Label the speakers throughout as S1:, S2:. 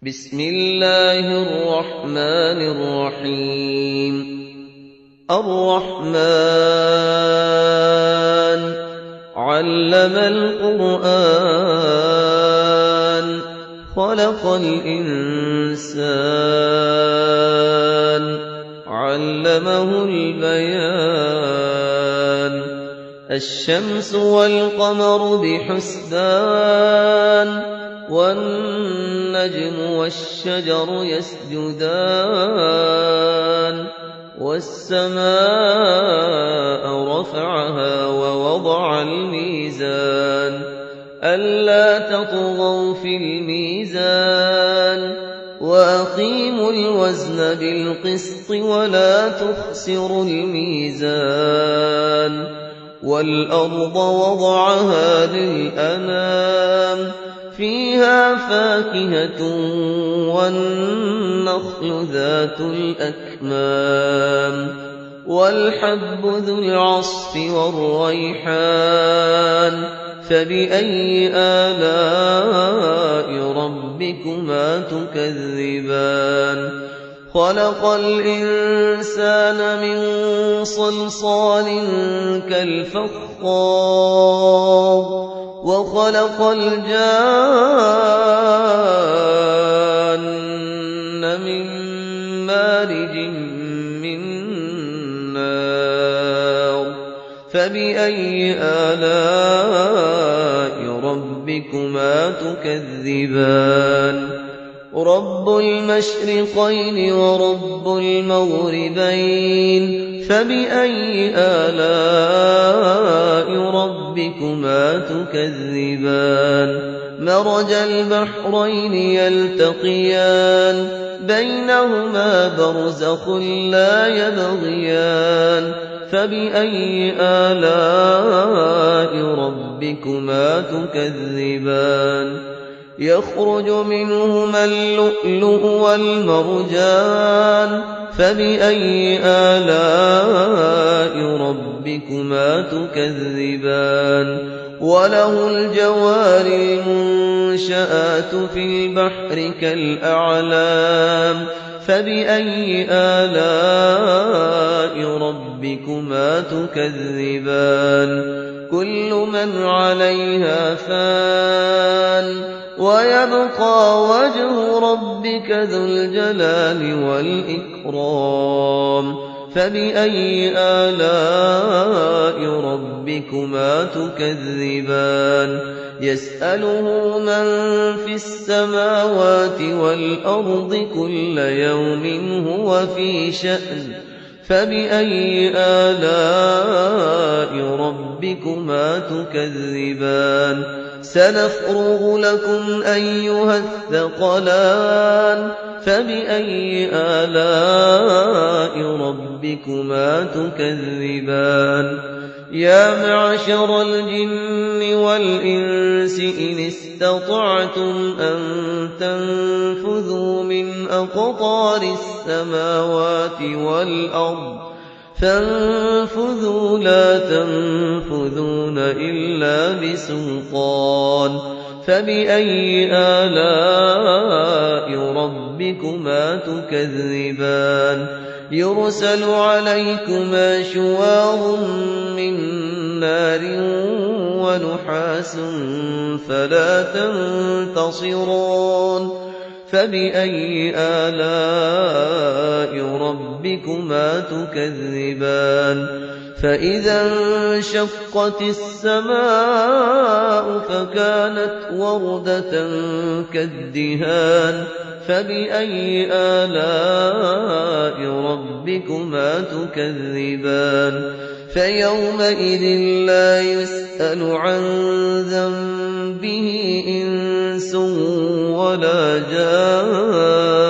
S1: بسم الله الرحمن الرحيم. الرحمن علم القرآن خلق الإنسان علمه البيان الشمس والقمر بحسبان والنجم والشجر يسجدان والسماء رفعها ووضع الميزان ألا تطغوا في الميزان وأقيموا الوزن بالقسط ولا تخسروا الميزان والأرض وضعها للأنام فيها فاكهة والنخل ذات الأكمام والحب ذو العصف والريحان فبأي آلاء ربكما تكذبان خلق الإنسان من صلصال كالفخار وخلق الجان من مارج من نار فبأي آلاء ربكما تكذبان رب المشرقين ورب المغربين فبأي آلاء ربكما تكذبان مرج البحرين يلتقيان بينهما برزخ لا يبغيان فبأي آلاء ربكما تكذبان يخرج منهما اللؤلؤ والمرجان فبأي آلاء ربكما تكذبان وله الجوار المنشآت في البحر كالأعلام فبأي آلاء ربكما تكذبان كل من عليها فان ويبقى وجه ربك ذو الجلال والإكرام فبأي آلاء ربكما تكذبان يسأله من في السماوات والأرض كل يوم هو في شأن فبأي آلاء ربكما تكذبان سنفرغ لكم أيها الثقلان فبأي آلاء ربكما تكذبان يا معشر الجن والإنس إن استطعتم أن تنفذوا من أقطار السماوات والأرض فانفذوا لا تنفذون إلا بسلطان فبأي آلاء ربكما تكذبان يرسل عليكما شواظ من نار ونحاس فلا تنتصران فبأي آلاء ربكما تكذبان فإذا انشقت السماء فكانت وردة كالدهان فبأي آلاء ربكما تكذبان فيومئذ لا يسأل عن ذنبه إنس ولا جان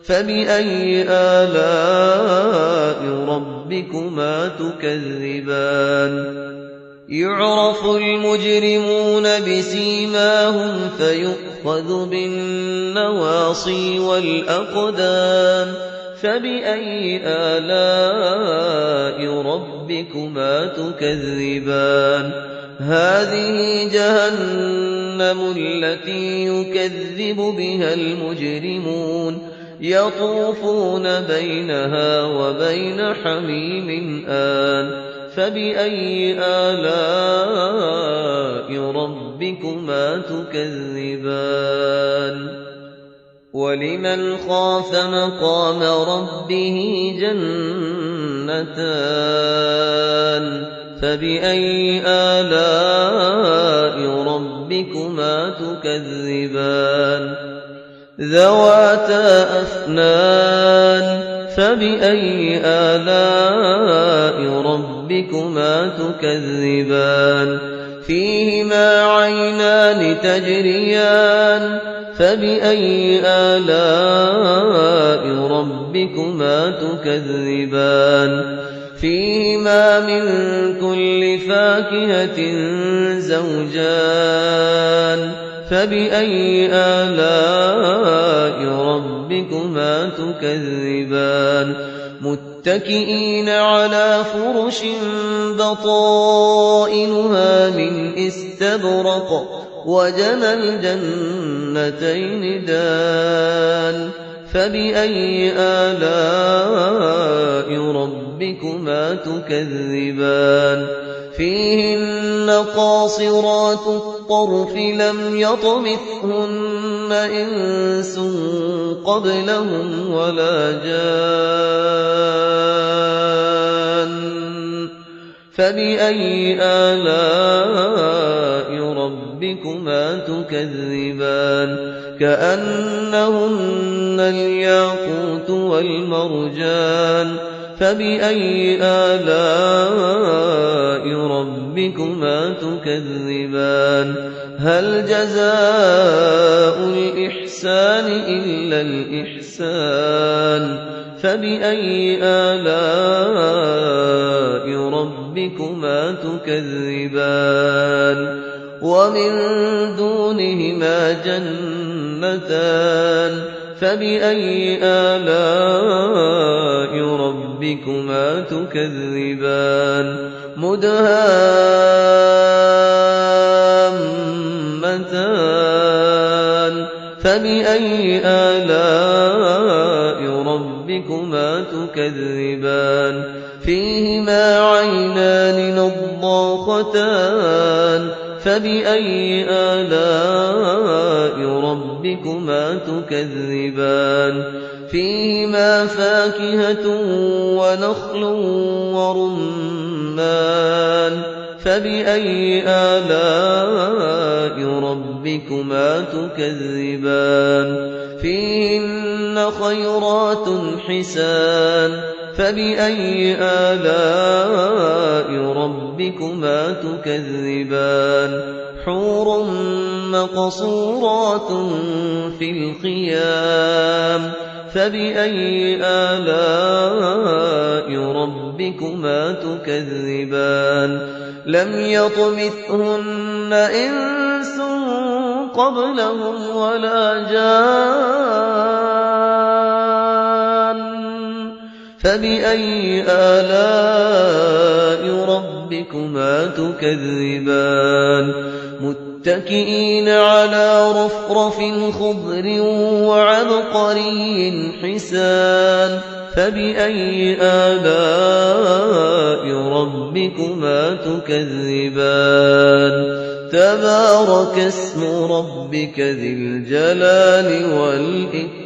S1: فبأي آلاء ربكما تكذبان يعرف المجرمون بسيماهم فيؤخذ بالنواصي والأقدام فبأي آلاء ربكما تكذبان هذه جهنم جهنم التي يكذب بها المجرمون يطوفون بينها وبين حميم آن فبأي آلاء ربكما تكذبان ولمن خاف مقام ربه جنتان فبأي آلاء ربكما تكذبان ذواتا أفنان فبأي آلاء ربكما تكذبان فيهما عينان تجريان فبأي آلاء ربكما تكذبان فيهما من كل فاكهة زوجان فبأي آلاء ربكما تكذبان متكئين على فرش بطائنها من استبرق وجنى الجنتين دان فبأي آلاء ربكما تكذبان فيهن قاصرات الطرف لم يطمثهن إنس قبلهم ولا جان فبأي آلاء ربكما تكذبان كأنهن الياقوت والمرجان فبأي آلاء ربكما تكذبان هل جزاء الإحسان إلا الإحسان فبأي آلاء ربكما تكذبان ومن دونهما جنتان فبأي آلاء ربكما تكذبان مدهامتان فبأي آلاء ربكما تكذبان فيهما عينان نضاختان فبأي آلاء ربكما تكذبان فيهما فاكهة ونخل ورمان فبأي آلاء ربكما تكذبان فيهن خيرات حسان فبأي آلاء ربكما تكذبان حور مقصورات في الخيام فبأي آلاء ربكما تكذبان لم يطمثهن إنس قبلهم ولا جان فبأي آلاء ربكما تكذبان متكئين على رفرف خضر وعبقري حسان فبأي آلاء ربكما تكذبان تبارك اسم ربك ذي الجلال والإكرام